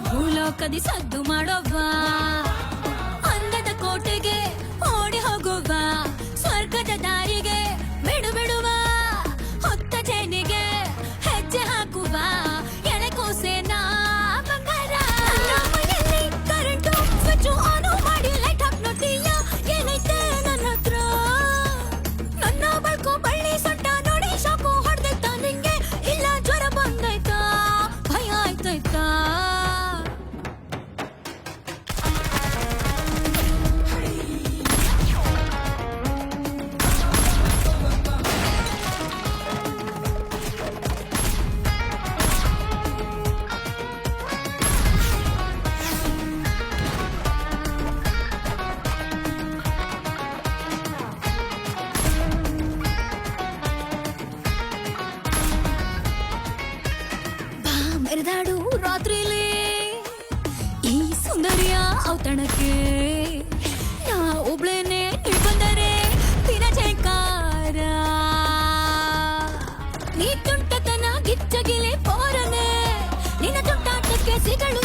ಭೂಲೋಕದಿ ಸದ್ದು ಮಾಡೋವ ಅಂದದ ಕೋಟೆಗೆ ಓಡಿ ಹೋಗುವ ಸ್ವರ್ಗದ ದಾರಿಗೆ ಬಿಡು ಬಿಡುವ ಹೊತ್ತ ಜೇನಿಗೆ ಹೆಜ್ಜೆ ಹಾಕುವ ಎಳೆ ಕೂಸೇನಾ ಬಂಗಾರ ಮನೆಯಲ್ಲಿ ಕರೆಂಟು ಸ್ವಿಚ್ ಆನ್ ಮಾಡಿ ಲೈಟ್ ಹಾಕ್ ನೋಡ್ತೀಯ ಏನೈತೆ ನನ್ನ ಹತ್ರ ನನ್ನ ಬಳ್ಕೋ ಬಳ್ಳಿ ಸೊಟ್ಟ ನೋಡಿ ಶಾಕು ಹೊಡೆದೈತಾ ನಿಂಗೆ ಇಲ್ಲ ಜ್ವರ ಬಂದೈತಾ ಭಯ ಆಯ್ತೈತಾ ಮೆರೆದಾಡು ರಾತ್ರಿಲಿ ಈ ಸುಂದರಿಯ ಔತಣಕ್ಕೆ ನಾ ಒಬ್ಳೇನೆ ನೀ ಬಂದರೆ ದಿನ ಜಯಕಾರ ನೀ ತುಂಟತನ ಗಿಚ್ಚಗಿಲಿ ಪೋರನೆ ನಿನ್ನ ತುಂಟಾಟಕ್ಕೆ ಸಿಗಳು